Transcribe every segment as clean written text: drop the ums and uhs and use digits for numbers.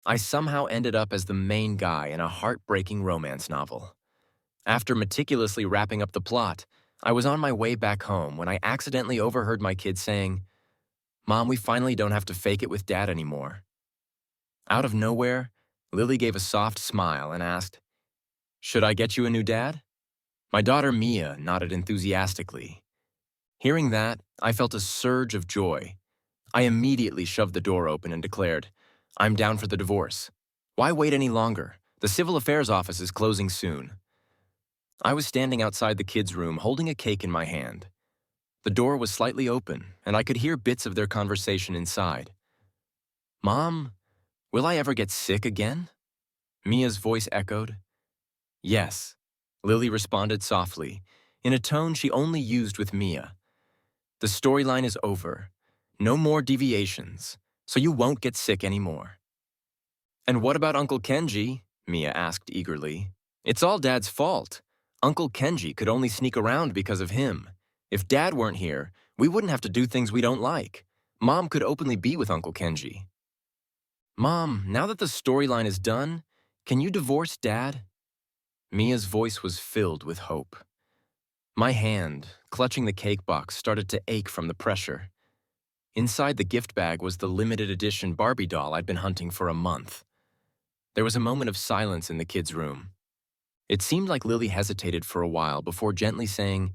I somehow ended up as the main guy in a heartbreaking romance novel. After meticulously wrapping up the plot, I was on my way back home when I accidentally overheard my kids saying, "Mom, we finally don't have to fake it with Dad anymore." Out of nowhere, Lily gave a soft smile and asked, "Should I get you a new dad?" My daughter Mia nodded enthusiastically. Hearing that, I felt a surge of joy. I immediately shoved the door open and declared, "I'm down for the divorce. Why wait any longer? The civil affairs office is closing soon." I was standing outside the kids' room holding a cake in my hand. The door was slightly open, and I could hear bits of their conversation inside. "Mom, will I ever get sick again?" Mia's voice echoed. "Yes," Lily responded softly, in a tone she only used with Mia. "The storyline is over. No more deviations, so you won't get sick anymore." "And what about Uncle Kenji?" Mia asked eagerly. "It's all Dad's fault. Uncle Kenji could only sneak around because of him. If Dad weren't here, we wouldn't have to do things we don't like. Mom could openly be with Uncle Kenji." "Mom, now that the storyline is done, can you divorce Dad?" Mia's voice was filled with hope. My hand, clutching the cake box, started to ache from the pressure. Inside the gift bag was the limited edition Barbie doll I'd been hunting for a month. There was a moment of silence in the kids' room. It seemed like Lily hesitated for a while before gently saying,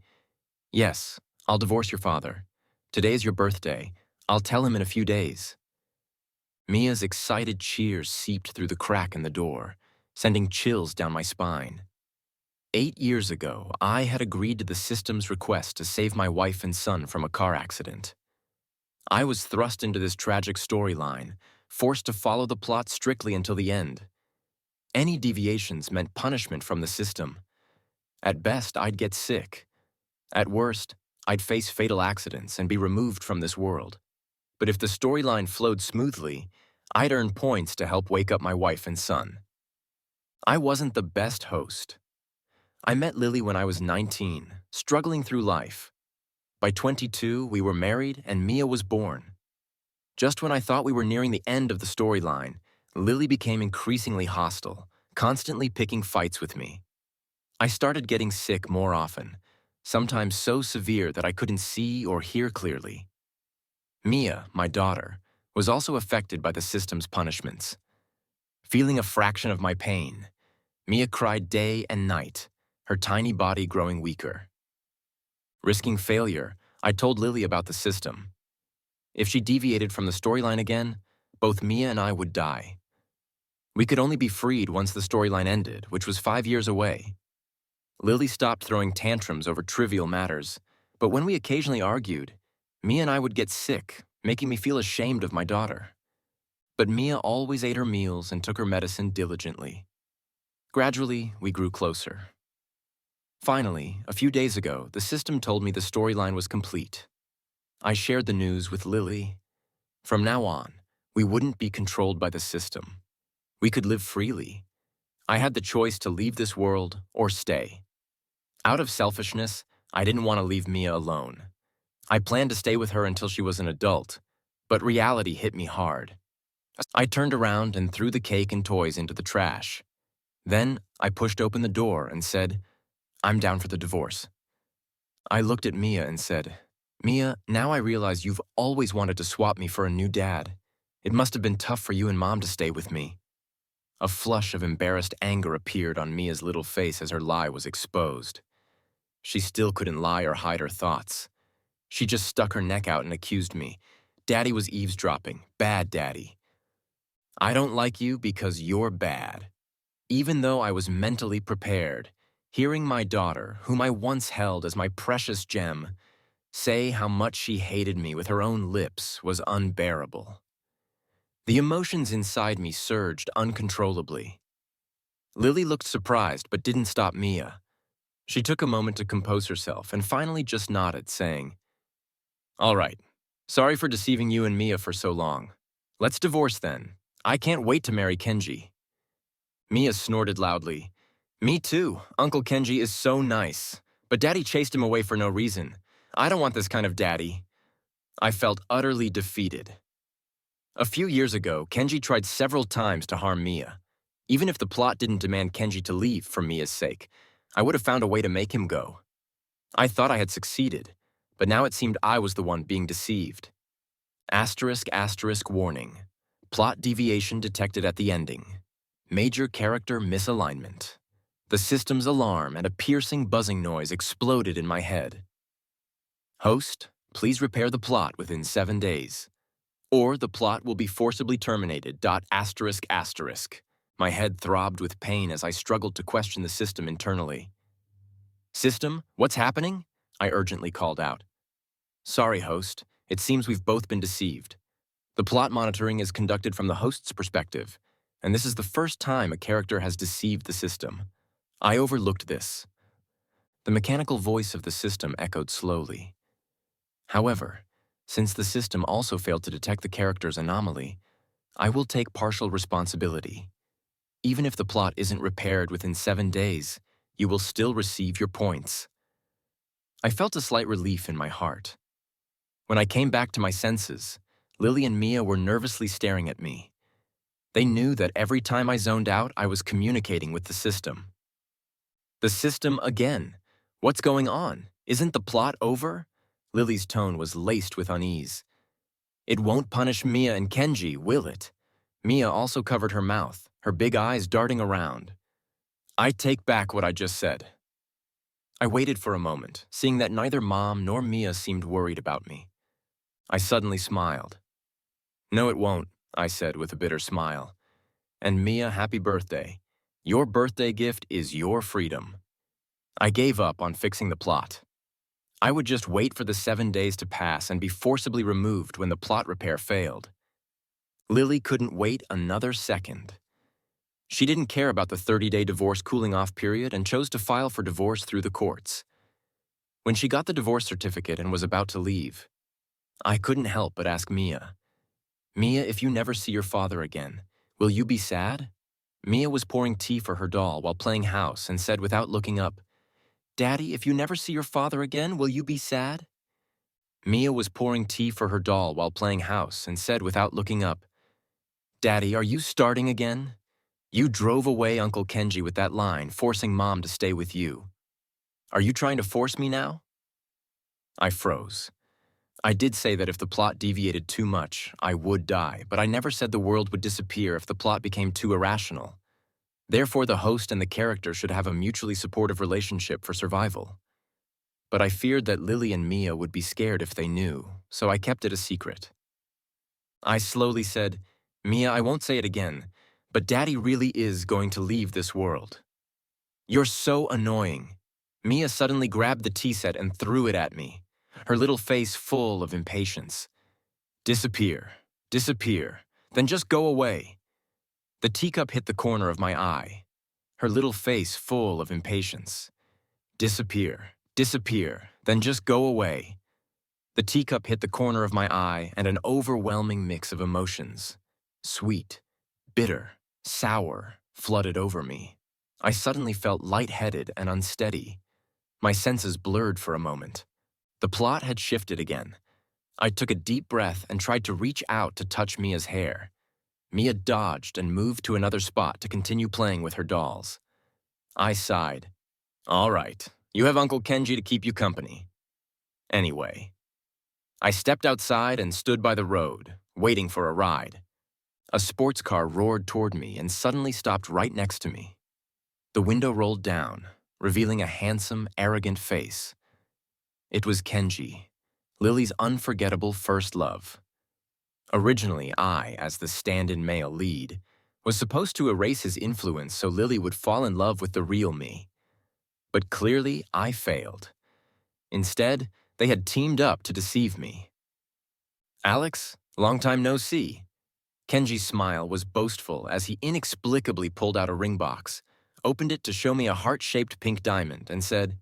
"Yes, I'll divorce your father. Today's your birthday. I'll tell him in a few days." Mia's excited cheers seeped through the crack in the door, sending chills down my spine. 8 years ago, I had agreed to the system's request to save my wife and son from a car accident. I was thrust into this tragic storyline, forced to follow the plot strictly until the end. Any deviations meant punishment from the system. At best, I'd get sick. At worst, I'd face fatal accidents and be removed from this world. But if the storyline flowed smoothly, I'd earn points to help wake up my wife and son. I wasn't the best host. I met Lily when I was 19, struggling through life. By 22, we were married and Mia was born. Just when I thought we were nearing the end of the storyline, Lily became increasingly hostile, constantly picking fights with me. I started getting sick more often, sometimes so severe that I couldn't see or hear clearly. Mia, my daughter, was also affected by the system's punishments. Feeling a fraction of my pain, Mia cried day and night, her tiny body growing weaker. Risking failure, I told Lily about the system. If she deviated from the storyline again, both Mia and I would die. We could only be freed once the storyline ended, which was 5 years away. Lily stopped throwing tantrums over trivial matters, but when we occasionally argued, Mia and I would get sick, making me feel ashamed of my daughter. But Mia always ate her meals and took her medicine diligently. Gradually, we grew closer. Finally, a few days ago, the system told me the storyline was complete. I shared the news with Lily. From now on, we wouldn't be controlled by the system. We could live freely. I had the choice to leave this world or stay. Out of selfishness, I didn't want to leave Mia alone. I planned to stay with her until she was an adult, but reality hit me hard. I turned around and threw the cake and toys into the trash. Then I pushed open the door and said, "I'm down for the divorce." I looked at Mia and said, "Mia, now I realize you've always wanted to swap me for a new dad. It must have been tough for you and Mom to stay with me." A flush of embarrassed anger appeared on Mia's little face as her lie was exposed. She still couldn't lie or hide her thoughts. She just stuck her neck out and accused me. "Daddy was eavesdropping. Bad Daddy. I don't like you because you're bad." Even though I was mentally prepared, hearing my daughter, whom I once held as my precious gem, say how much she hated me with her own lips was unbearable. The emotions inside me surged uncontrollably. Lily looked surprised but didn't stop Mia. She took a moment to compose herself and finally just nodded, saying, "All right. Sorry for deceiving you and Mia for so long. Let's divorce then. I can't wait to marry Kenji." Mia snorted loudly. "Me too. Uncle Kenji is so nice. But Daddy chased him away for no reason. I don't want this kind of daddy." I felt utterly defeated. A few years ago, Kenji tried several times to harm Mia. Even if the plot didn't demand Kenji to leave for Mia's sake, I would have found a way to make him go. I thought I had succeeded, but now it seemed I was the one being deceived. Asterisk asterisk warning. Plot deviation detected at the ending. Major character misalignment. The system's alarm and a piercing buzzing noise exploded in my head. Host, please repair the plot within 7 days. Or the plot will be forcibly terminated. Asterisk asterisk. My head throbbed with pain as I struggled to question the system internally. System, what's happening? I urgently called out. Sorry, host. It seems we've both been deceived. The plot monitoring is conducted from the host's perspective, and this is the first time a character has deceived the system. I overlooked this. The mechanical voice of the system echoed slowly. However, since the system also failed to detect the character's anomaly, I will take partial responsibility. Even if the plot isn't repaired within 7 days, you will still receive your points. I felt a slight relief in my heart. When I came back to my senses, Lily and Mia were nervously staring at me. They knew that every time I zoned out, I was communicating with the system. The system again. What's going on? Isn't the plot over? Lily's tone was laced with unease. It won't punish Mia and Kenji, will it? Mia also covered her mouth, her big eyes darting around. I take back what I just said. I waited for a moment, seeing that neither Mom nor Mia seemed worried about me. I suddenly smiled. No, it won't, I said with a bitter smile. And Mia, happy birthday. Your birthday gift is your freedom. I gave up on fixing the plot. I would just wait for the 7 days to pass and be forcibly removed when the plot repair failed. Lily couldn't wait another second. She didn't care about the 30-day divorce cooling-off period and chose to file for divorce through the courts. When she got the divorce certificate and was about to leave, I couldn't help but ask Mia, Mia, if you never see your father again, will you be sad? Mia was pouring tea for her doll while playing house and said without looking up, Daddy, if you never see your father again, will you be sad? Mia was pouring tea for her doll while playing house and said without looking up, Daddy, are you starting again? You drove away Uncle Kenji with that line, forcing Mom to stay with you. Are you trying to force me now? I froze. I did say that if the plot deviated too much, I would die, but I never said the world would disappear if the plot became too irrational. Therefore, the host and the character should have a mutually supportive relationship for survival. But I feared that Lily and Mia would be scared if they knew, so I kept it a secret. I slowly said, Mia, I won't say it again, but Daddy really is going to leave this world. You're so annoying. Mia suddenly grabbed the tea set and threw it at me, her little face full of impatience. Disappear, disappear, then just go away. The teacup hit the corner of my eye, her little face full of impatience. Disappear, disappear, then just go away. The teacup hit the corner of my eye and an overwhelming mix of emotions, sweet, bitter, sour, flooded over me. I suddenly felt lightheaded and unsteady. My senses blurred for a moment. The plot had shifted again. I took a deep breath and tried to reach out to touch Mia's hair. Mia dodged and moved to another spot to continue playing with her dolls. I sighed. All right, you have Uncle Kenji to keep you company. Anyway. I stepped outside and stood by the road, waiting for a ride. A sports car roared toward me and suddenly stopped right next to me. The window rolled down, revealing a handsome, arrogant face. It was Kenji, Lily's unforgettable first love. Originally, I, as the stand-in male lead, was supposed to erase his influence so Lily would fall in love with the real me. But clearly, I failed. Instead, they had teamed up to deceive me. Alex, long time no see. Kenji's smile was boastful as he inexplicably pulled out a ring box, opened it to show me a heart-shaped pink diamond, and said,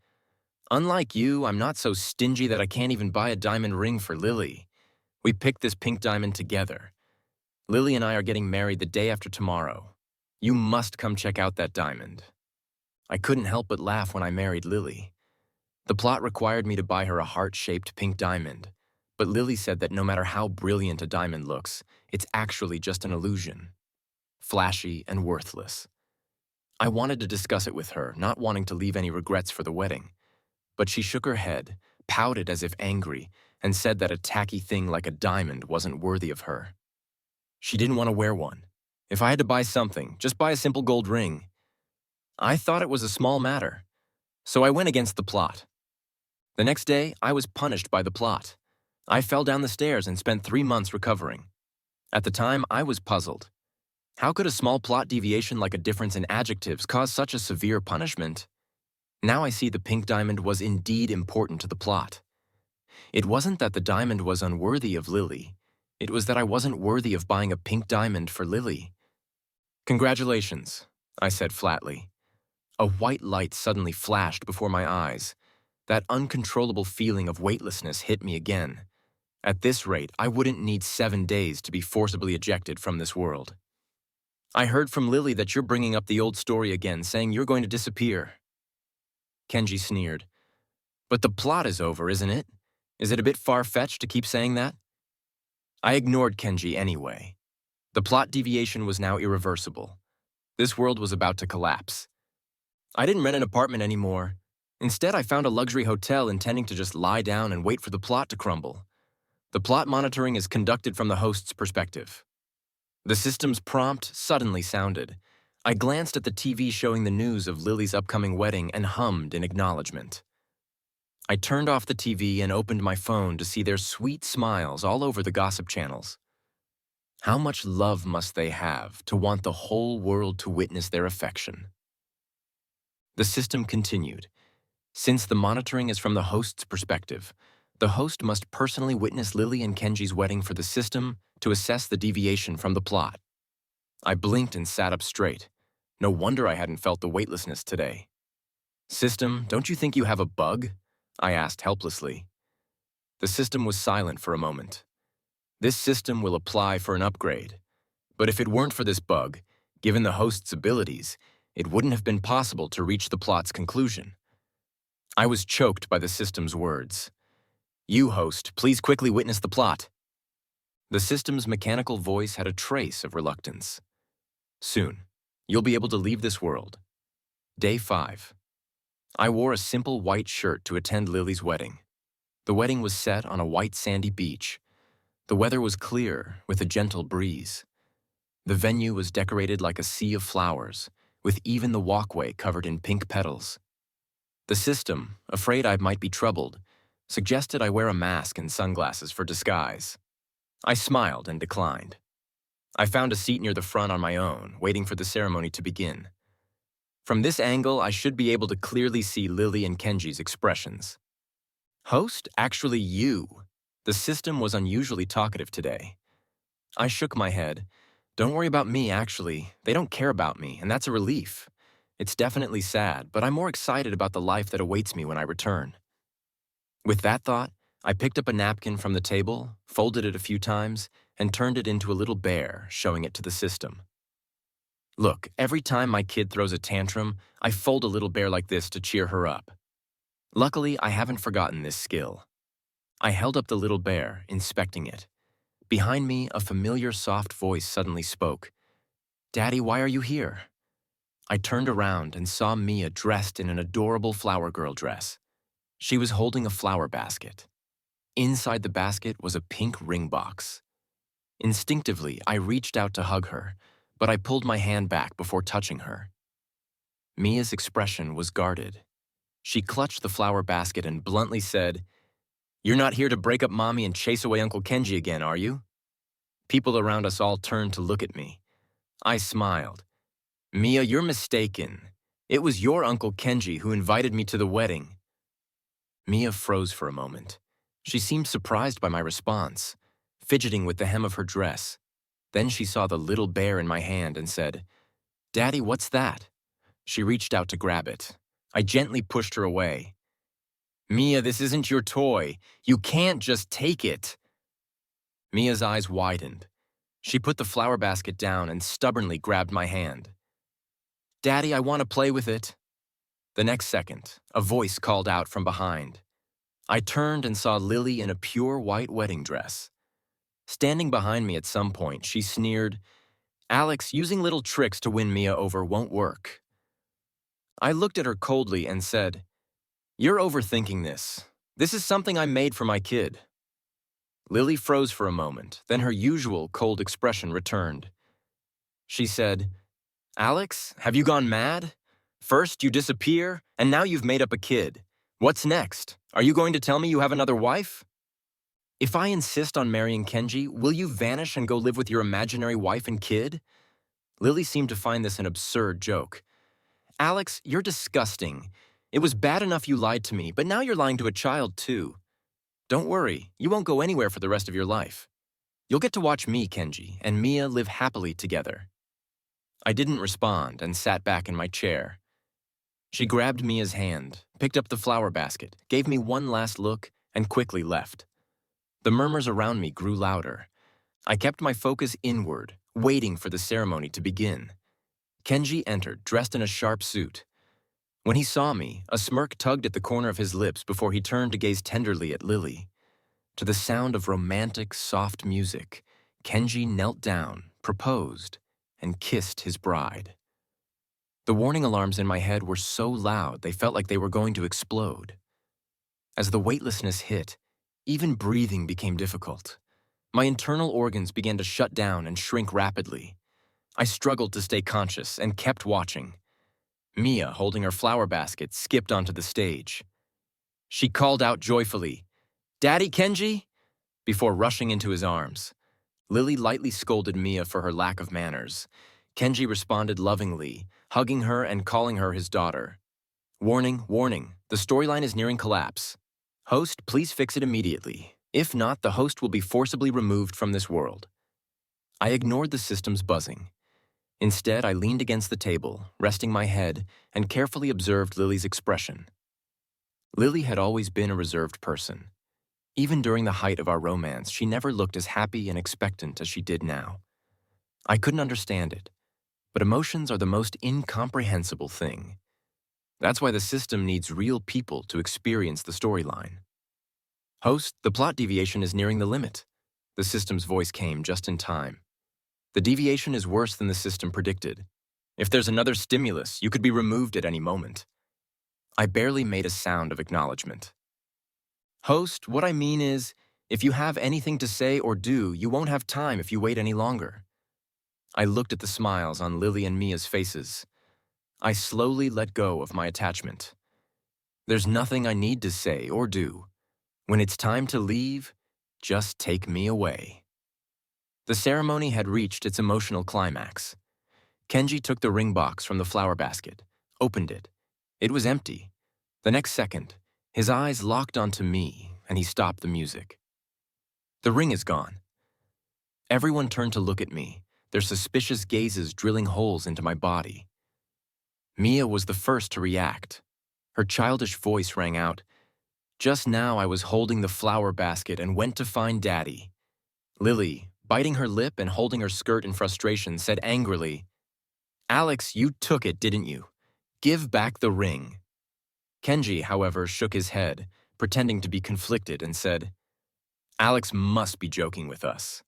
Unlike you, I'm not so stingy that I can't even buy a diamond ring for Lily. We picked this pink diamond together. Lily and I are getting married the day after tomorrow. You must come check out that diamond. I couldn't help but laugh when I married Lily. The plot required me to buy her a heart-shaped pink diamond, But Lily said that no matter how brilliant a diamond looks, it's actually just an illusion, flashy and worthless. I wanted to discuss it with her, not wanting to leave any regrets for the wedding. But she shook her head, pouted as if angry, and said that a tacky thing like a diamond wasn't worthy of her. She didn't want to wear one. If I had to buy something, just buy a simple gold ring. I thought it was a small matter, so I went against the plot. The next day, I was punished by the plot. I fell down the stairs and spent 3 months recovering. At the time, I was puzzled. How could a small plot deviation like a difference in adjectives cause such a severe punishment? Now I see the pink diamond was indeed important to the plot. It wasn't that the diamond was unworthy of Lily. It was that I wasn't worthy of buying a pink diamond for Lily. "Congratulations," I said flatly. A white light suddenly flashed before my eyes. That uncontrollable feeling of weightlessness hit me again. At this rate, I wouldn't need 7 days to be forcibly ejected from this world. "I heard from Lily that you're bringing up the old story again, saying you're going to disappear." Kenji sneered. "But the plot is over, isn't it? Is it a bit far-fetched to keep saying that?" I ignored Kenji anyway. The plot deviation was now irreversible. This world was about to collapse. I didn't rent an apartment anymore. Instead, I found a luxury hotel intending to just lie down and wait for the plot to crumble. The plot monitoring is conducted from the host's perspective. The system's prompt suddenly sounded. I glanced at the TV showing the news of Lily's upcoming wedding and hummed in acknowledgement. I turned off the TV and opened my phone to see their sweet smiles all over the gossip channels. How much love must they have to want the whole world to witness their affection? The system continued. Since the monitoring is from the host's perspective, the host must personally witness Lily and Kenji's wedding for the system to assess the deviation from the plot. I blinked and sat up straight. No wonder I hadn't felt the weightlessness today. "System, don't you think you have a bug?" I asked helplessly. The system was silent for a moment. "This system will apply for an upgrade. But if it weren't for this bug, given the host's abilities, it wouldn't have been possible to reach the plot's conclusion." I was choked by the system's words. "You, host, please quickly witness the plot." The system's mechanical voice had a trace of reluctance. "Soon, you'll be able to leave this world." Day 5. I wore a simple white shirt to attend Lily's wedding. The wedding was set on a white sandy beach. The weather was clear, with a gentle breeze. The venue was decorated like a sea of flowers, with even the walkway covered in pink petals. The system, afraid I might be troubled, suggested I wear a mask and sunglasses for disguise. I smiled and declined. I found a seat near the front on my own, waiting for the ceremony to begin. From this angle, I should be able to clearly see Lily and Kenji's expressions. "Host, actually you." The system was unusually talkative today. I shook my head. "Don't worry about me, actually. They don't care about me, and that's a relief. It's definitely sad, but I'm more excited about the life that awaits me when I return." With that thought, I picked up a napkin from the table, folded it a few times, and turned it into a little bear, showing it to the system. "Look, every time my kid throws a tantrum, I fold a little bear like this to cheer her up." Luckily, I haven't forgotten this skill. I held up the little bear, inspecting it. Behind me, a familiar soft voice suddenly spoke. "Daddy, why are you here?" I turned around and saw Mia dressed in an adorable flower girl dress. She was holding a flower basket. Inside the basket was a pink ring box. Instinctively, I reached out to hug her, but I pulled my hand back before touching her. Mia's expression was guarded. She clutched the flower basket and bluntly said, "You're not here to break up Mommy and chase away Uncle Kenji again, are you?" People around us all turned to look at me. I smiled. "Mia, you're mistaken. It was your Uncle Kenji who invited me to the wedding." Mia froze for a moment. She seemed surprised by my response, fidgeting with the hem of her dress. Then she saw the little bear in my hand and said, "Daddy, what's that?" She reached out to grab it. I gently pushed her away. "Mia, this isn't your toy. You can't just take it." Mia's eyes widened. She put the flower basket down and stubbornly grabbed my hand. "Daddy, I want to play with it." The next second, a voice called out from behind. I turned and saw Lily in a pure white wedding dress. Standing behind me at some point, she sneered, "Alex, using little tricks to win Mia over won't work." I looked at her coldly and said, "You're overthinking this. This is something I made for my kid." Lily froze for a moment, then her usual cold expression returned. She said, "Alex, have you gone mad? First you disappear, and now you've made up a kid. What's next? Are you going to tell me you have another wife? If I insist on marrying Kenji, will you vanish and go live with your imaginary wife and kid?" Lily seemed to find this an absurd joke. "Alex, you're disgusting. It was bad enough you lied to me, but now you're lying to a child too. Don't worry, you won't go anywhere for the rest of your life. You'll get to watch me, Kenji, and Mia live happily together." I didn't respond and sat back in my chair. She grabbed Mia's hand, picked up the flower basket, gave me one last look, and quickly left. The murmurs around me grew louder. I kept my focus inward, waiting for the ceremony to begin. Kenji entered, dressed in a sharp suit. When he saw me, a smirk tugged at the corner of his lips before he turned to gaze tenderly at Lily. To the sound of romantic, soft music, Kenji knelt down, proposed, and kissed his bride. The warning alarms in my head were so loud they felt like they were going to explode. As the weightlessness hit, even breathing became difficult. My internal organs began to shut down and shrink rapidly. I struggled to stay conscious and kept watching. Mia, holding her flower basket, skipped onto the stage. She called out joyfully, "Daddy Kenji?" before rushing into his arms. Lily lightly scolded Mia for her lack of manners. Kenji responded lovingly, hugging her and calling her his daughter. "Warning, warning, the storyline is nearing collapse. Host, please fix it immediately. If not, the host will be forcibly removed from this world." I ignored the system's buzzing. Instead, I leaned against the table, resting my head, and carefully observed Lily's expression. Lily had always been a reserved person. Even during the height of our romance, she never looked as happy and expectant as she did now. I couldn't understand it, but emotions are the most incomprehensible thing. That's why the system needs real people to experience the storyline. "Host, the plot deviation is nearing the limit." The system's voice came just in time. "The deviation is worse than the system predicted. If there's another stimulus, you could be removed at any moment." I barely made a sound of acknowledgement. "Host, what I mean is, if you have anything to say or do, you won't have time if you wait any longer." I looked at the smiles on Lily and Mia's faces. I slowly let go of my attachment. There's nothing I need to say or do. When it's time to leave, just take me away. The ceremony had reached its emotional climax. Kenji took the ring box from the flower basket, opened it. It was empty. The next second, his eyes locked onto me, and he stopped the music. "The ring is gone." Everyone turned to look at me, their suspicious gazes drilling holes into my body. Mia was the first to react. Her childish voice rang out, "Just now I was holding the flower basket and went to find Daddy." Lily, biting her lip and holding her skirt in frustration, said angrily, "Alex, you took it, didn't you? Give back the ring." Kenji, however, shook his head, pretending to be conflicted, and said, "Alex must be joking with us."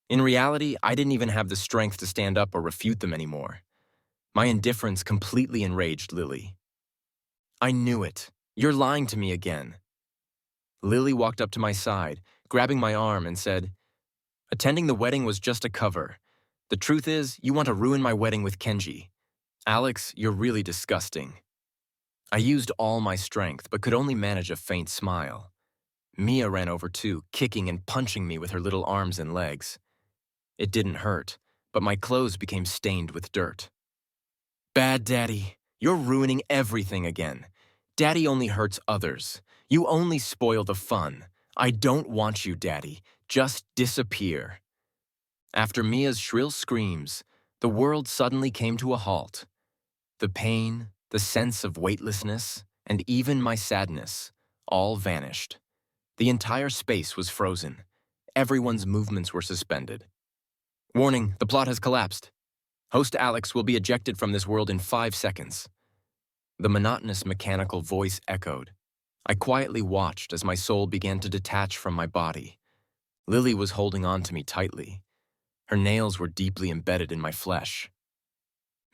In reality, I didn't even have the strength to stand up or refute them anymore. My indifference completely enraged Lily. "I knew it. You're lying to me again." Lily walked up to my side, grabbing my arm, and said, "Attending the wedding was just a cover. The truth is, you want to ruin my wedding with Kenji. Alex, you're really disgusting." I used all my strength, but could only manage a faint smile. Mia ran over too, kicking and punching me with her little arms and legs. It didn't hurt, but my clothes became stained with dirt. "Bad Daddy, you're ruining everything again. Daddy only hurts others. You only spoil the fun. I don't want you, Daddy. Just disappear." After Mia's shrill screams, the world suddenly came to a halt. The pain, the sense of weightlessness, and even my sadness all vanished. The entire space was frozen. Everyone's movements were suspended. "Warning, the plot has collapsed. Host Alex will be ejected from this world in 5 seconds." The monotonous mechanical voice echoed. I quietly watched as my soul began to detach from my body. Lily was holding on to me tightly. Her nails were deeply embedded in my flesh.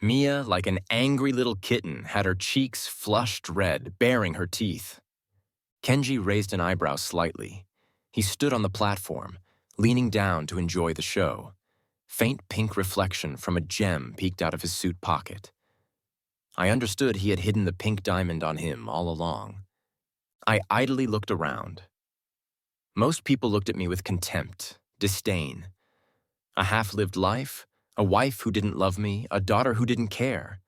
Mia, like an angry little kitten, had her cheeks flushed red, baring her teeth. Kenji raised an eyebrow slightly. He stood on the platform, leaning down to enjoy the show. Faint pink reflection from a gem peeked out of his suit pocket. I understood he had hidden the pink diamond on him all along. I idly looked around. Most people looked at me with contempt, disdain. A half-lived life, a wife who didn't love me, a daughter who didn't care.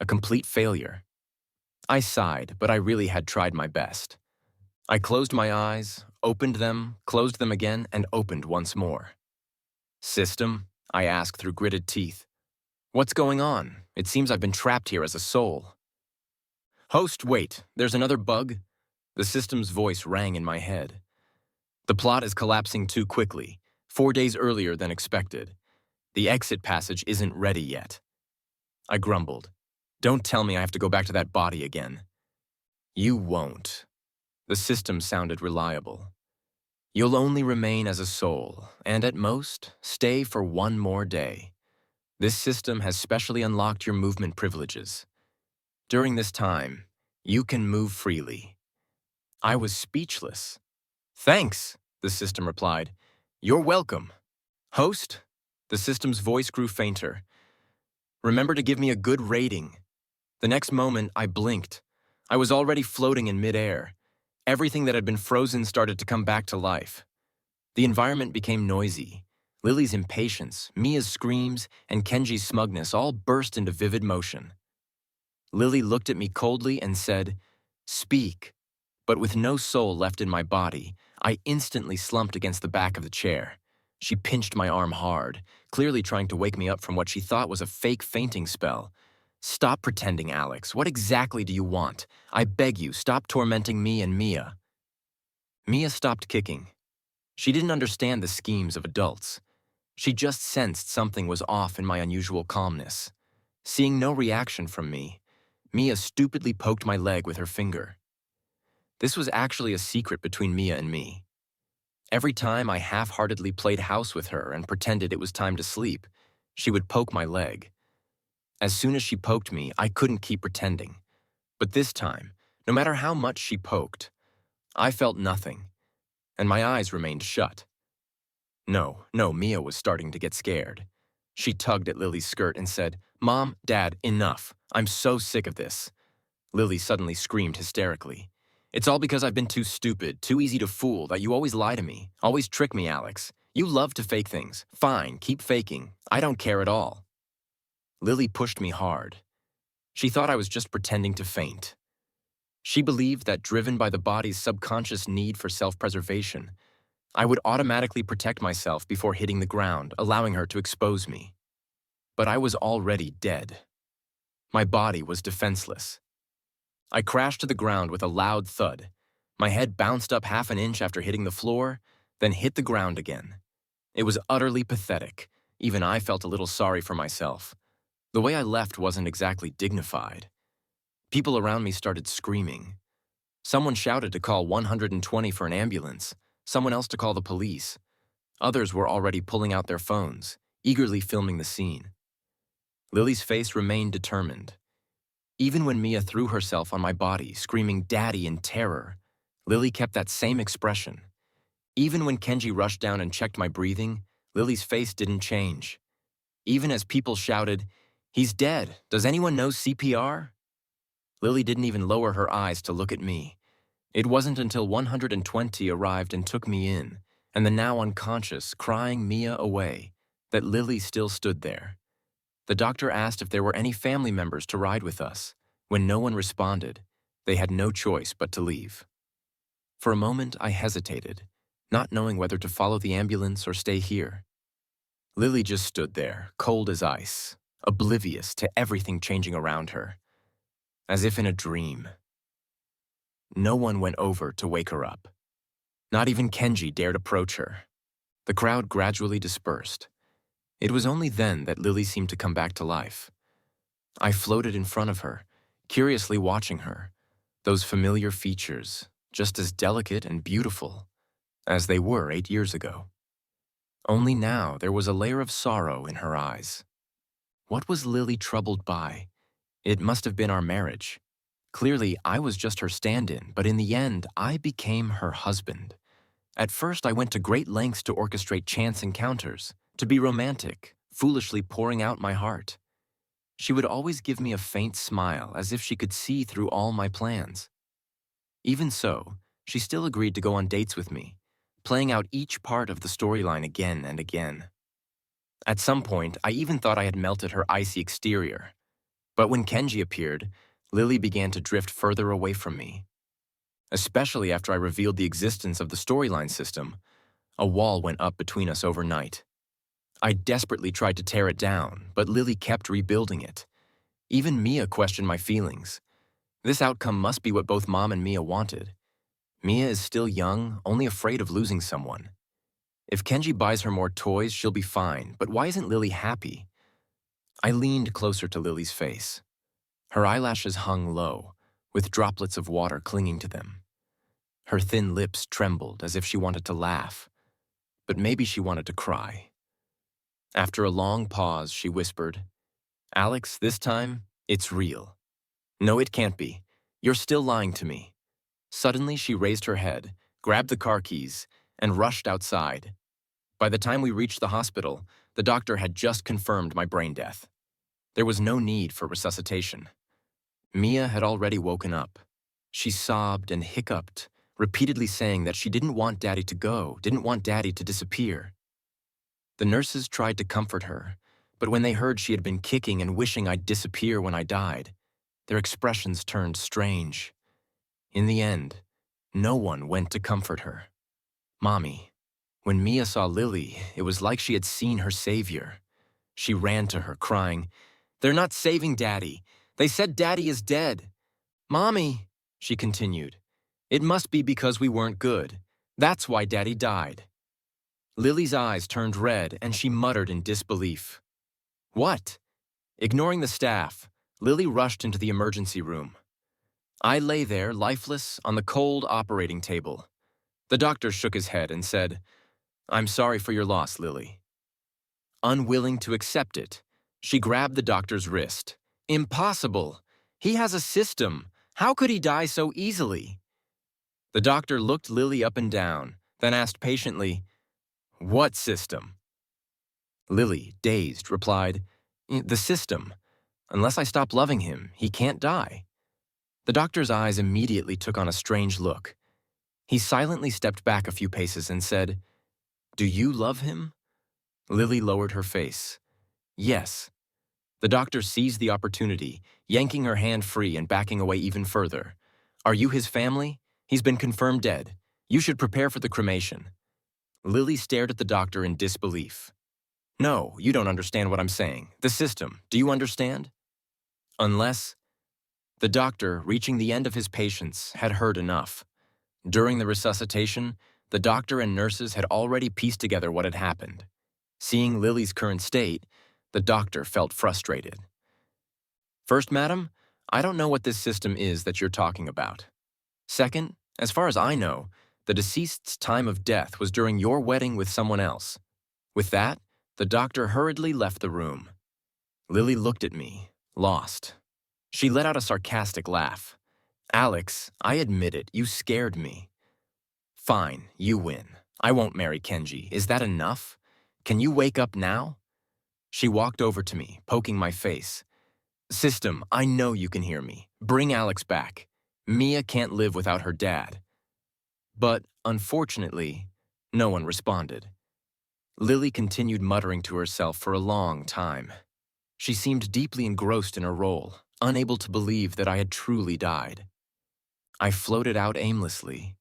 A complete failure. I sighed, but I really had tried my best. I closed my eyes, opened them, closed them again, and opened once more. "System?" I asked through gritted teeth. "What's going on? It seems I've been trapped here as a soul." "Host, wait, there's another bug?" The system's voice rang in my head. "The plot is collapsing too quickly, 4 days earlier than expected. The exit passage isn't ready yet." I grumbled. "Don't tell me I have to go back to that body again." "You won't." The system sounded reliable. "You'll only remain as a soul, and at most, stay for 1 more day. This system has specially unlocked your movement privileges. During this time, you can move freely." I was speechless. "Thanks," the system replied. "You're welcome." "Host?" The system's voice grew fainter. "Remember to give me a good rating." The next moment, I blinked. I was already floating in midair. Everything that had been frozen started to come back to life. The environment became noisy. Lily's impatience, Mia's screams, and Kenji's smugness all burst into vivid motion. Lily looked at me coldly and said, "Speak." But with no soul left in my body, I instantly slumped against the back of the chair. She pinched my arm hard, clearly trying to wake me up from what she thought was a fake fainting spell. "Stop pretending, Alex. What exactly do you want? I beg you, stop tormenting me and Mia." Mia stopped kicking. She didn't understand the schemes of adults. She just sensed something was off in my unusual calmness. Seeing no reaction from me, Mia stupidly poked my leg with her finger. This was actually a secret between Mia and me. Every time I half-heartedly played house with her and pretended it was time to sleep, she would poke my leg. As soon as she poked me, I couldn't keep pretending. But this time, no matter how much she poked, I felt nothing, and my eyes remained shut. No, Mia was starting to get scared. She tugged at Lily's skirt and said, "Mom, Dad, enough. I'm so sick of this." Lily suddenly screamed hysterically. "It's all because I've been too stupid, too easy to fool, that you always lie to me, always trick me, Alex. You love to fake things. Fine, keep faking. I don't care at all." Lily pushed me hard. She thought I was just pretending to faint. She believed that, driven by the body's subconscious need for self-preservation, I would automatically protect myself before hitting the ground, allowing her to expose me. But I was already dead. My body was defenseless. I crashed to the ground with a loud thud. My head bounced up half an inch after hitting the floor, then hit the ground again. It was utterly pathetic. Even I felt a little sorry for myself. The way I left wasn't exactly dignified. People around me started screaming. Someone shouted to call 120 for an ambulance, someone else to call the police. Others were already pulling out their phones, eagerly filming the scene. Lily's face remained determined. Even when Mia threw herself on my body, screaming "Daddy" in terror, Lily kept that same expression. Even when Kenji rushed down and checked my breathing, Lily's face didn't change. Even as people shouted, "He's dead. Does anyone know CPR?" Lily didn't even lower her eyes to look at me. It wasn't until 120 arrived and took me in, and the now unconscious, crying Mia away, that Lily still stood there. The doctor asked if there were any family members to ride with us. When no one responded, they had no choice but to leave. For a moment, I hesitated, not knowing whether to follow the ambulance or stay here. Lily just stood there, cold as ice, oblivious to everything changing around her, as if in a dream. No one went over to wake her up. Not even Kenji dared approach her. The crowd gradually dispersed. It was only then that Lily seemed to come back to life. I floated in front of her, curiously watching her, those familiar features, just as delicate and beautiful as they were 8 years ago. Only now there was a layer of sorrow in her eyes. What was Lily troubled by? It must have been our marriage. Clearly, I was just her stand-in, but in the end, I became her husband. At first, I went to great lengths to orchestrate chance encounters, to be romantic, foolishly pouring out my heart. She would always give me a faint smile, as if she could see through all my plans. Even so, she still agreed to go on dates with me, playing out each part of the storyline again and again. At some point, I even thought I had melted her icy exterior. But when Kenji appeared, Lily began to drift further away from me. Especially after I revealed the existence of the storyline system, a wall went up between us overnight. I desperately tried to tear it down, but Lily kept rebuilding it. Even Mia questioned my feelings. This outcome must be what both Mom and Mia wanted. Mia is still young, only afraid of losing someone. If Kenji buys her more toys, she'll be fine, but why isn't Lily happy? I leaned closer to Lily's face. Her eyelashes hung low, with droplets of water clinging to them. Her thin lips trembled as if she wanted to laugh, but maybe she wanted to cry. After a long pause, she whispered, "Alex, this time, it's real." "No, it can't be. You're still lying to me." Suddenly, she raised her head, grabbed the car keys, and rushed outside. By the time we reached the hospital, the doctor had just confirmed my brain death. There was no need for resuscitation. Mia had already woken up. She sobbed and hiccuped, repeatedly saying that she didn't want Daddy to go, didn't want Daddy to disappear. The nurses tried to comfort her, but when they heard she had been kicking and wishing I'd disappear when I died, their expressions turned strange. In the end, no one went to comfort her. Mommy. When Mia saw Lily, it was like she had seen her savior. She ran to her, crying, "They're not saving Daddy. They said Daddy is dead." "Mommy," she continued, "it must be because we weren't good. That's why Daddy died." Lily's eyes turned red and she muttered in disbelief. "What?" Ignoring the staff, Lily rushed into the emergency room. I lay there, lifeless, on the cold operating table. The doctor shook his head and said, "I'm sorry for your loss, Lily." Unwilling to accept it, she grabbed the doctor's wrist. "Impossible! He has a system. How could he die so easily?" The doctor looked Lily up and down, then asked patiently, "What system?" Lily, dazed, replied, "The system. Unless I stop loving him, he can't die." The doctor's eyes immediately took on a strange look. He silently stepped back a few paces and said, "Do you love him?" Lily lowered her face. "Yes." The doctor seized the opportunity, yanking her hand free and backing away even further. "Are you his family? He's been confirmed dead. You should prepare for the cremation." Lily stared at the doctor in disbelief. "No, you don't understand what I'm saying. The system, do you understand?" Unless... The doctor, reaching the end of his patience, had heard enough. During the resuscitation, the doctor and nurses had already pieced together what had happened. Seeing Lily's current state, the doctor felt frustrated. "First, madam, I don't know what this system is that you're talking about. Second, as far as I know, the deceased's time of death was during your wedding with someone else." With that, the doctor hurriedly left the room. Lily looked at me, lost. She let out a sarcastic laugh. "Alex, I admit it, you scared me." "Fine, you win. I won't marry Kenji. Is that enough? Can you wake up now?" She walked over to me, poking my face. "System, I know you can hear me. Bring Alex back. Mia can't live without her dad." But, unfortunately, no one responded. Lily continued muttering to herself for a long time. She seemed deeply engrossed in her role, unable to believe that I had truly died. I floated out aimlessly.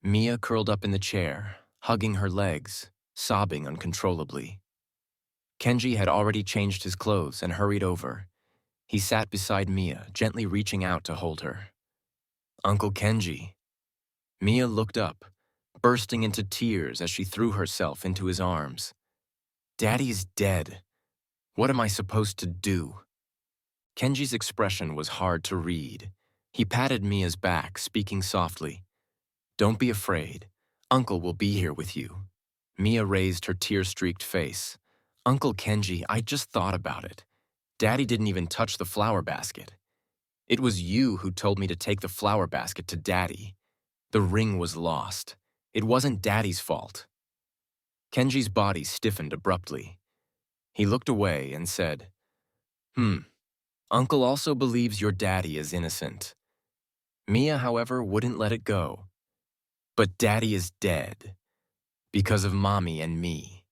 Mia curled up in the chair, hugging her legs, sobbing uncontrollably. Kenji had already changed his clothes and hurried over. He sat beside Mia, gently reaching out to hold her. "Uncle Kenji." Mia looked up, bursting into tears as she threw herself into his arms. "Daddy's dead. What am I supposed to do?" Kenji's expression was hard to read. He patted Mia's back, speaking softly. Don't be afraid. Uncle will be here with you. Mia raised her tear-streaked face. Uncle Kenji, I just thought about it. Daddy didn't even touch the flower basket. It was you who told me to take the flower basket to Daddy. The ring was lost. It wasn't Daddy's fault. Kenji's body stiffened abruptly. He looked away and said, Uncle also believes your daddy is innocent. Mia, however, wouldn't let it go. But Daddy is dead. Because of Mommy and me.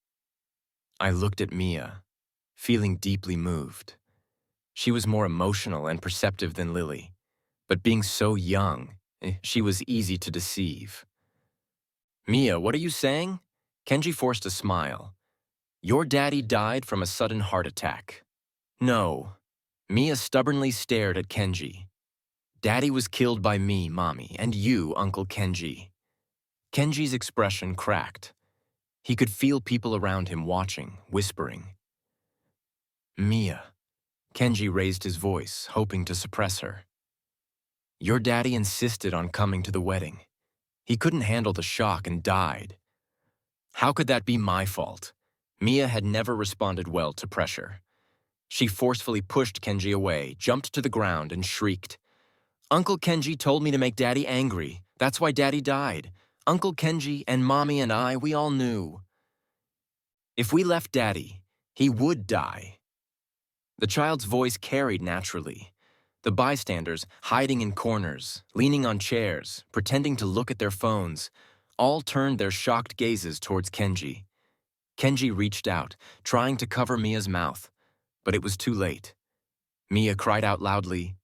I looked at Mia, feeling deeply moved. She was more emotional and perceptive than Lily, but being so young, she was easy to deceive. Mia, what are you saying? Kenji forced a smile. Your daddy died from a sudden heart attack. No. Mia stubbornly stared at Kenji. Daddy was killed by me, Mommy, and you, Uncle Kenji. Kenji's expression cracked. He could feel people around him watching, whispering. Mia. Kenji raised his voice, hoping to suppress her. Your daddy insisted on coming to the wedding. He couldn't handle the shock and died. How could that be my fault? Mia had never responded well to pressure. She forcefully pushed Kenji away, jumped to the ground, and shrieked. Uncle Kenji told me to make Daddy angry. That's why Daddy died. Uncle Kenji and Mommy and I, we all knew. If we left Daddy, he would die. The child's voice carried naturally. The bystanders, hiding in corners, leaning on chairs, pretending to look at their phones, all turned their shocked gazes towards Kenji. Kenji reached out, trying to cover Mia's mouth, but it was too late. Mia cried out loudly,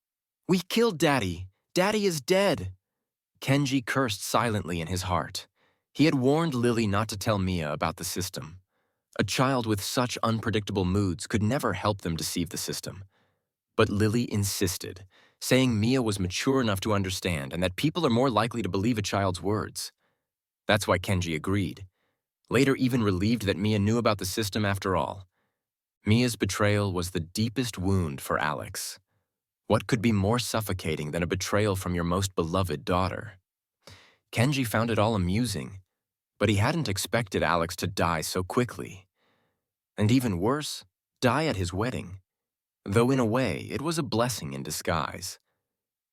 We killed Daddy! Daddy is dead! Kenji cursed silently in his heart. He had warned Lily not to tell Mia about the system. A child with such unpredictable moods could never help them deceive the system. But Lily insisted, saying Mia was mature enough to understand and that people are more likely to believe a child's words. That's why Kenji agreed, later even relieved that Mia knew about the system after all. Mia's betrayal was the deepest wound for Alex. What could be more suffocating than a betrayal from your most beloved daughter? Kenji found it all amusing, but he hadn't expected Alex to die so quickly. And even worse, die at his wedding. Though in a way, it was a blessing in disguise.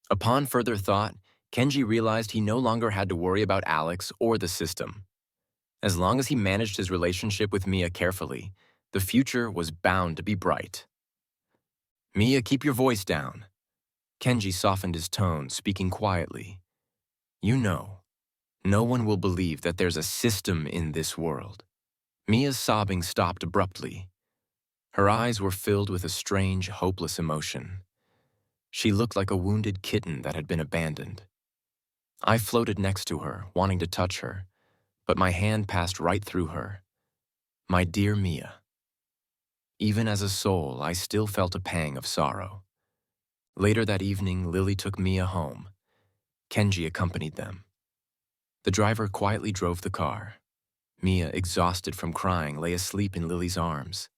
Upon further thought, Kenji realized he no longer had to worry about Alex or the system. As long as he managed his relationship with Mia carefully, the future was bound to be bright. Mia, keep your voice down. Kenji softened his tone, speaking quietly. You know, no one will believe that there's a system in this world. Mia's sobbing stopped abruptly. Her eyes were filled with a strange, hopeless emotion. She looked like a wounded kitten that had been abandoned. I floated next to her, wanting to touch her, but my hand passed right through her. My dear Mia. Even as a soul, I still felt a pang of sorrow. Later that evening, Lily took Mia home. Kenji accompanied them. The driver quietly drove the car. Mia, exhausted from crying, lay asleep in Lily's arms.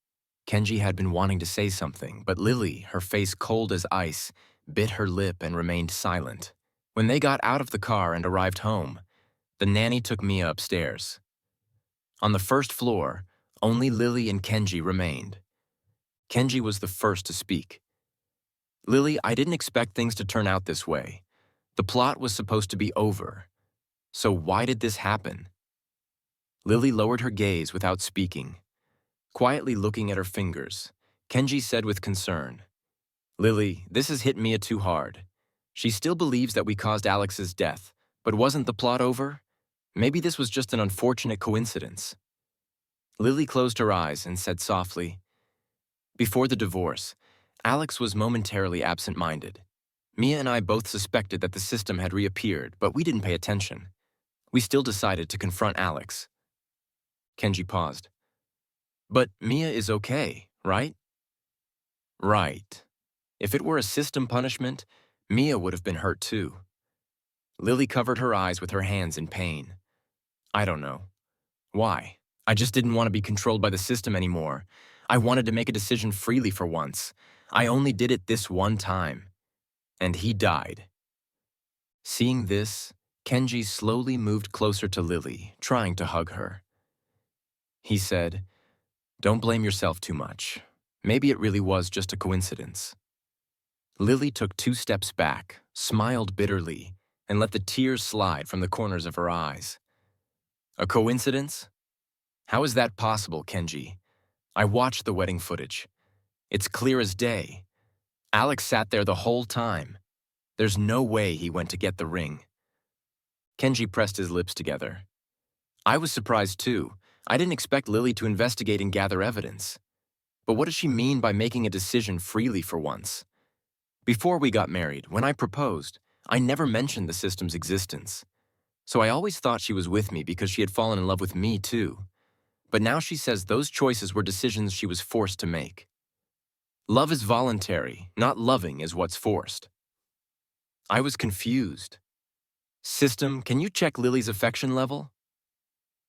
Kenji had been wanting to say something, but Lily, her face cold as ice, bit her lip and remained silent. When they got out of the car and arrived home, the nanny took Mia upstairs. On the first floor, only Lily and Kenji remained. Kenji was the first to speak. Lily, I didn't expect things to turn out this way. The plot was supposed to be over. So why did this happen? Lily lowered her gaze without speaking. Quietly looking at her fingers, Kenji said with concern, Lily, this has hit Mia too hard. She still believes that we caused Alex's death, but wasn't the plot over? Maybe this was just an unfortunate coincidence. Lily closed her eyes and said softly, Before the divorce, Alex was momentarily absent-minded. Mia and I both suspected that the system had reappeared, but we didn't pay attention. We still decided to confront Alex. Kenji paused. But Mia is okay, right? Right. If it were a system punishment, Mia would have been hurt too. Lily covered her eyes with her hands in pain. I don't know. Why? I just didn't want to be controlled by the system anymore. I wanted to make a decision freely for once. I only did it this one time. And he died. Seeing this, Kenji slowly moved closer to Lily, trying to hug her. He said, "Don't blame yourself too much. Maybe it really was just a coincidence." Lily took 2 steps back, smiled bitterly, and let the tears slide from the corners of her eyes. "A coincidence? How is that possible, Kenji? I watched the wedding footage. It's clear as day. Alex sat there the whole time. There's no way he went to get the ring." Kenji pressed his lips together. I was surprised too. I didn't expect Lily to investigate and gather evidence. But what does she mean by making a decision freely for once? Before we got married, when I proposed, I never mentioned the system's existence. So I always thought she was with me because she had fallen in love with me too. But now she says those choices were decisions she was forced to make. Love is voluntary, not loving is what's forced. I was confused. System, can you check Lily's affection level?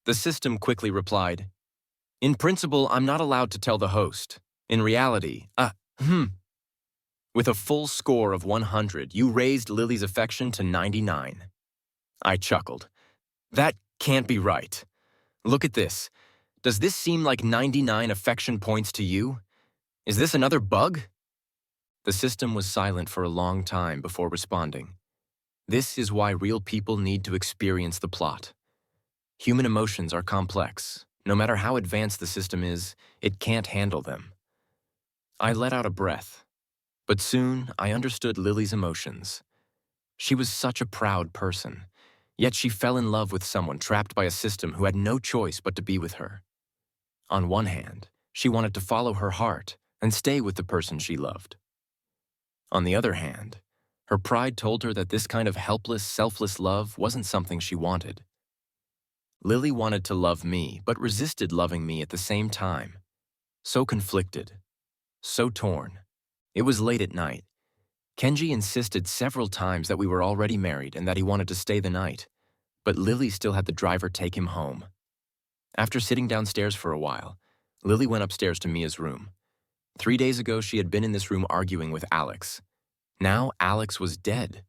The system quickly replied, "In principle, I'm not allowed to tell the host. In reality, With a full score of 100, you raised Lily's affection to 99. I chuckled. That can't be right. Look at this. Does this seem like 99 affection points to you? Is this another bug? The system was silent for a long time before responding. This is why real people need to experience the plot. Human emotions are complex. No matter how advanced the system is, it can't handle them. I let out a breath. But soon, I understood Lily's emotions. She was such a proud person, yet she fell in love with someone trapped by a system who had no choice but to be with her. On one hand, she wanted to follow her heart and stay with the person she loved. On the other hand, her pride told her that this kind of helpless, selfless love wasn't something she wanted. Lily wanted to love me, but resisted loving me at the same time. So conflicted, so torn. It was late at night. Kenji insisted several times that we were already married and that he wanted to stay the night, but Lily still had the driver take him home. After sitting downstairs for a while, Lily went upstairs to Mia's room. 3 days ago, she had been in this room arguing with Alex. Now Alex was dead.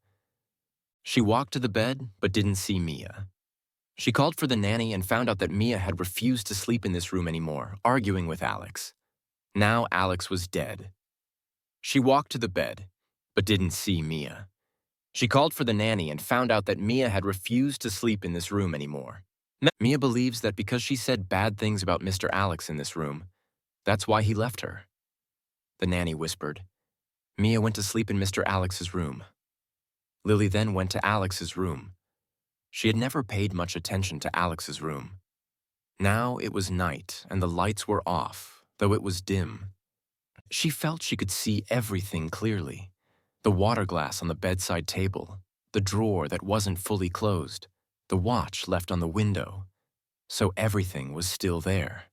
She walked to the bed, but didn't see Mia. She called for the nanny and found out that Mia had refused to sleep in this room anymore, arguing with Alex. Now Alex was dead. She walked to the bed, but didn't see Mia. She called for the nanny and found out that Mia had refused to sleep in this room anymore. Mia believes that because she said bad things about Mr. Alex in this room, that's why he left her. The nanny whispered. Mia went to sleep in Mr. Alex's room. Lily then went to Alex's room. She had never paid much attention to Alex's room. Now it was night and the lights were off, though it was dim. She felt she could see everything clearly. The water glass on the bedside table, the drawer that wasn't fully closed, the watch left on the window. So everything was still there.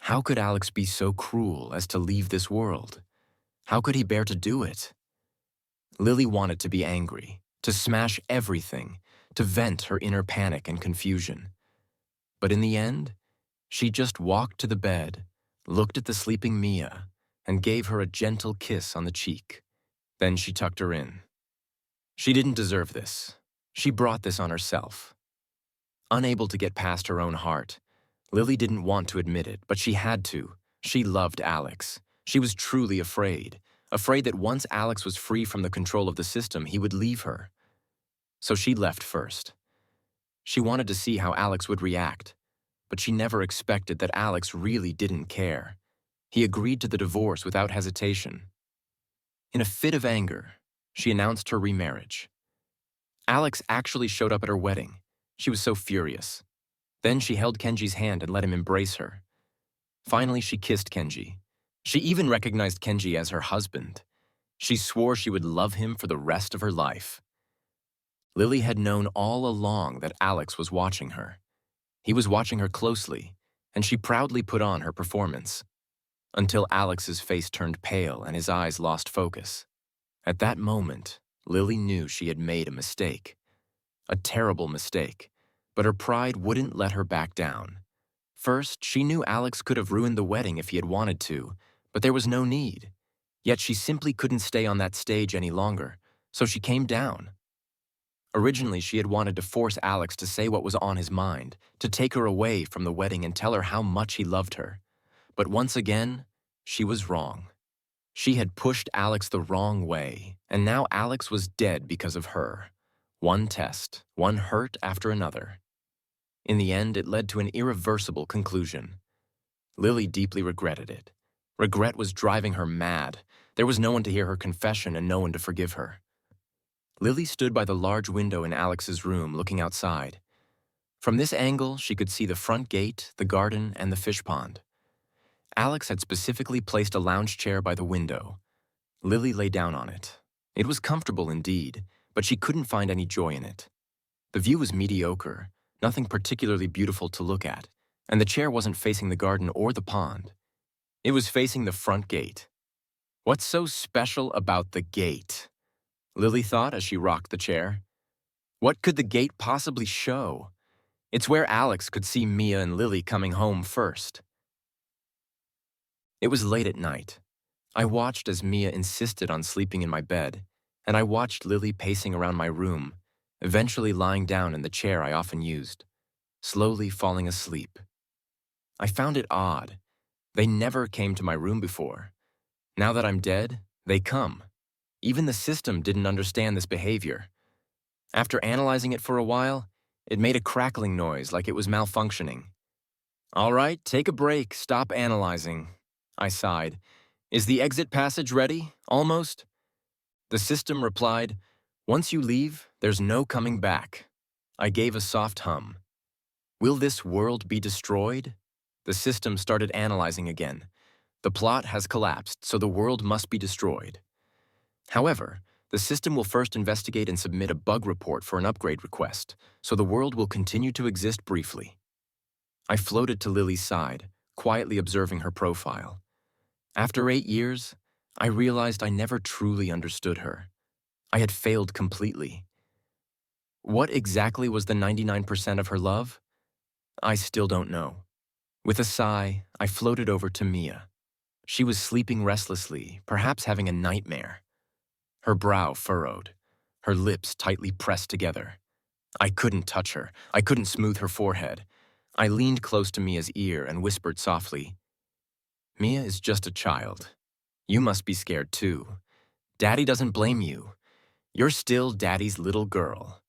How could Alex be so cruel as to leave this world? How could he bear to do it? Lily wanted to be angry, to smash everything, to vent her inner panic and confusion. But in the end, she just walked to the bed, looked at the sleeping Mia, and gave her a gentle kiss on the cheek. Then she tucked her in. She didn't deserve this. She brought this on herself. Unable to get past her own heart, Lily didn't want to admit it, but she had to. She loved Alex. She was truly afraid that once Alex was free from the control of the system, he would leave her. So she left first. She wanted to see how Alex would react, but she never expected that Alex really didn't care. He agreed to the divorce without hesitation. In a fit of anger, she announced her remarriage. Alex actually showed up at her wedding. She was so furious. Then she held Kenji's hand and let him embrace her. Finally, she kissed Kenji. She even recognized Kenji as her husband. She swore she would love him for the rest of her life. Lily had known all along that Alex was watching her. He was watching her closely, and she proudly put on her performance. Until Alex's face turned pale and his eyes lost focus. At that moment, Lily knew she had made a mistake. A terrible mistake, but her pride wouldn't let her back down. First, she knew Alex could have ruined the wedding if he had wanted to, but there was no need. Yet she simply couldn't stay on that stage any longer, so she came down. Originally, she had wanted to force Alex to say what was on his mind, to take her away from the wedding and tell her how much he loved her. But once again, she was wrong. She had pushed Alex the wrong way, and now Alex was dead because of her. One test, one hurt after another. In the end, it led to an irreversible conclusion. Lily deeply regretted it. Regret was driving her mad. There was no one to hear her confession and no one to forgive her. Lily stood by the large window in Alex's room, looking outside. From this angle, she could see the front gate, the garden, and the fish pond. Alex had specifically placed a lounge chair by the window. Lily lay down on it. It was comfortable indeed, but she couldn't find any joy in it. The view was mediocre, nothing particularly beautiful to look at, and the chair wasn't facing the garden or the pond. It was facing the front gate. What's so special about the gate? Lily thought as she rocked the chair. What could the gate possibly show? It's where Alex could see Mia and Lily coming home first. It was late at night. I watched as Mia insisted on sleeping in my bed, and I watched Lily pacing around my room, eventually lying down in the chair I often used, slowly falling asleep. I found it odd. They never came to my room before. Now that I'm dead, they come. Even the system didn't understand this behavior. After analyzing it for a while, it made a crackling noise like it was malfunctioning. All right, take a break, stop analyzing. I sighed. Is the exit passage ready? Almost? The system replied, once you leave, there's no coming back. I gave a soft hum. Will this world be destroyed? The system started analyzing again. The plot has collapsed, so the world must be destroyed. However, the system will first investigate and submit a bug report for an upgrade request, so the world will continue to exist briefly. I floated to Lily's side, quietly observing her profile. After 8 years, I realized I never truly understood her. I had failed completely. What exactly was the 99% of her love? I still don't know. With a sigh, I floated over to Mia. She was sleeping restlessly, perhaps having a nightmare. Her brow furrowed, her lips tightly pressed together. I couldn't touch her. I couldn't smooth her forehead. I leaned close to Mia's ear and whispered softly, Mia is just a child. You must be scared too. Daddy doesn't blame you. You're still Daddy's little girl.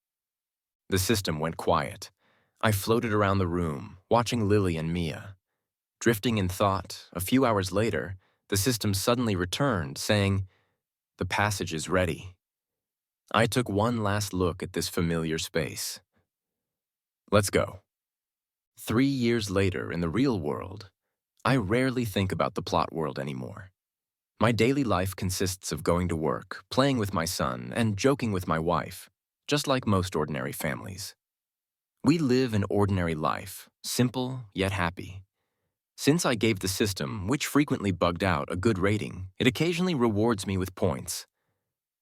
The system went quiet. I floated around the room, watching Lily and Mia. Drifting in thought, a few hours later, the system suddenly returned, saying, the passage is ready. I took one last look at this familiar space. Let's go. 3 years later, in the real world, I rarely think about the plot world anymore. My daily life consists of going to work, playing with my son, and joking with my wife, just like most ordinary families. We live an ordinary life, simple yet happy. Since I gave the system, which frequently bugged out, a good rating, it occasionally rewards me with points.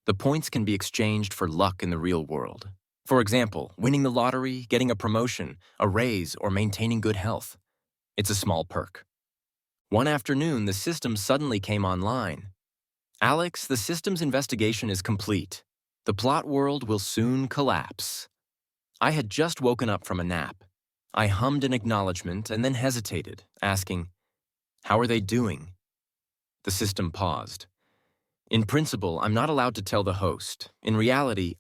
The points can be exchanged for luck in the real world. For example, winning the lottery, getting a promotion, a raise, or maintaining good health. It's a small perk. One afternoon, the system suddenly came online. Alex, the system's investigation is complete. The plot world will soon collapse. I had just woken up from a nap. I hummed an acknowledgement and then hesitated, asking, how are they doing? The system paused. In principle, I'm not allowed to tell the host. In reality,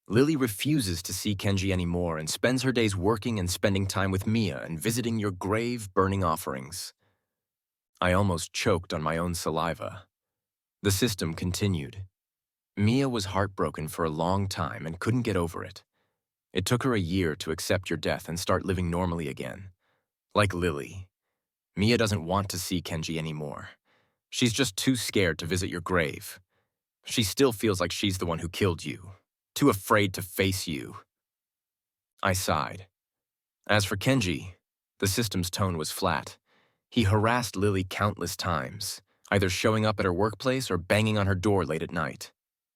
Lily refuses to see Kenji anymore and spends her days working and spending time with Mia and visiting your grave, burning offerings. I almost choked on my own saliva. The system continued. Mia was heartbroken for a long time and couldn't get over it. It took her a year to accept your death and start living normally again. Like Lily, Mia doesn't want to see Kenji anymore. She's just too scared to visit your grave. She still feels like she's the one who killed you, too afraid to face you. I sighed. As for Kenji, the system's tone was flat. He harassed Lily countless times, either showing up at her workplace or banging on her door late at night.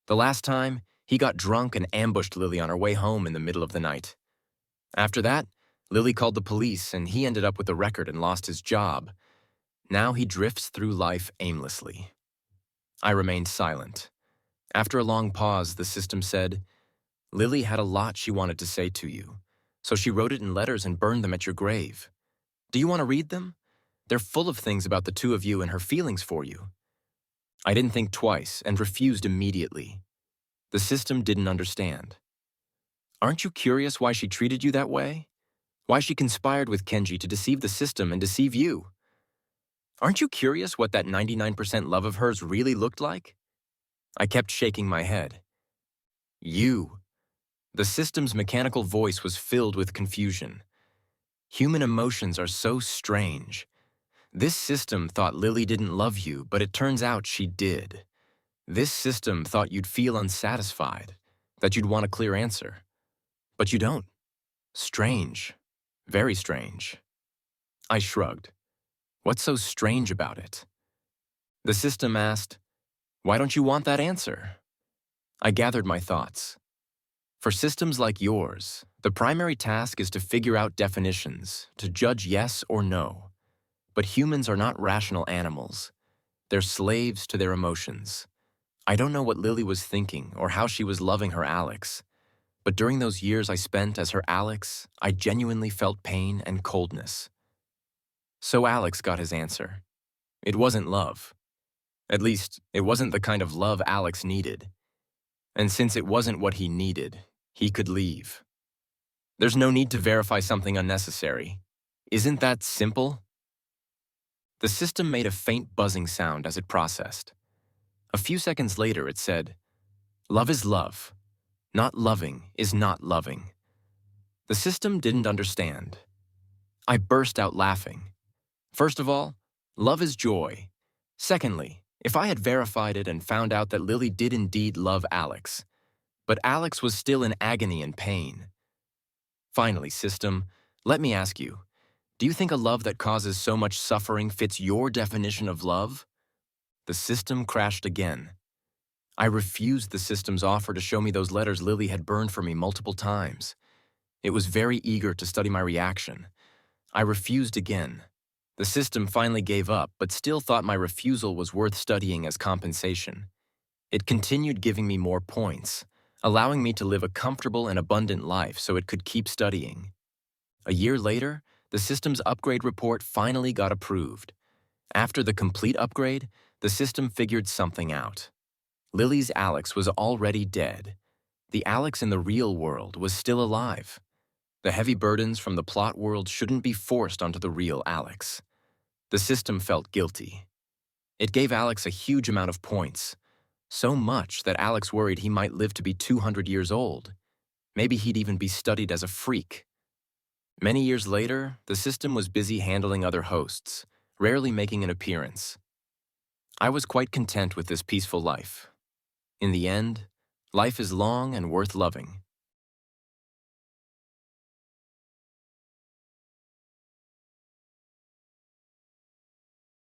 The last time, he got drunk and ambushed Lily on her way home in the middle of the night. After that, Lily called the police and he ended up with a record and lost his job. Now he drifts through life aimlessly. I remained silent. After a long pause, the system said, Lily had a lot she wanted to say to you, so she wrote it in letters and burned them at your grave. Do you want to read them? They're full of things about the two of you and her feelings for you. I didn't think twice and refused immediately. The system didn't understand. Aren't you curious why she treated you that way? Why she conspired with Kenji to deceive the system and deceive you? Aren't you curious what that 99% love of hers really looked like? I kept shaking my head. You. The system's mechanical voice was filled with confusion. Human emotions are so strange. This system thought Lily didn't love you, but it turns out she did. This system thought you'd feel unsatisfied, that you'd want a clear answer. But you don't. Strange. Very strange. I shrugged. What's so strange about it? The system asked, why don't you want that answer? I gathered my thoughts. For systems like yours, the primary task is to figure out definitions, to judge yes or no. But humans are not rational animals. They're slaves to their emotions. I don't know what Lily was thinking or how she was loving her Alex, but during those years I spent as her Alex, I genuinely felt pain and coldness. So Alex got his answer. It wasn't love. At least, it wasn't the kind of love Alex needed. And since it wasn't what he needed, he could leave. There's no need to verify something unnecessary. Isn't that simple? The system made a faint buzzing sound as it processed. A few seconds later, it said, love is love. Not loving is not loving. The system didn't understand. I burst out laughing. First of all, love is joy. Secondly, if I had verified it and found out that Lily did indeed love Alex, but Alex was still in agony and pain. Finally, system, let me ask you, do you think a love that causes so much suffering fits your definition of love? The system crashed again. I refused the system's offer to show me those letters Lily had burned for me multiple times. It was very eager to study my reaction. I refused again. The system finally gave up, but still thought my refusal was worth studying as compensation. It continued giving me more points, allowing me to live a comfortable and abundant life so it could keep studying. A year later, the system's upgrade report finally got approved. After the complete upgrade, the system figured something out. Lily's Alex was already dead. The Alex in the real world was still alive. The heavy burdens from the plot world shouldn't be forced onto the real Alex. The system felt guilty. It gave Alex a huge amount of points, so much that Alex worried he might live to be 200 years old. Maybe he'd even be studied as a freak. Many years later, the system was busy handling other hosts, rarely making an appearance. I was quite content with this peaceful life. In the end, life is long and worth loving.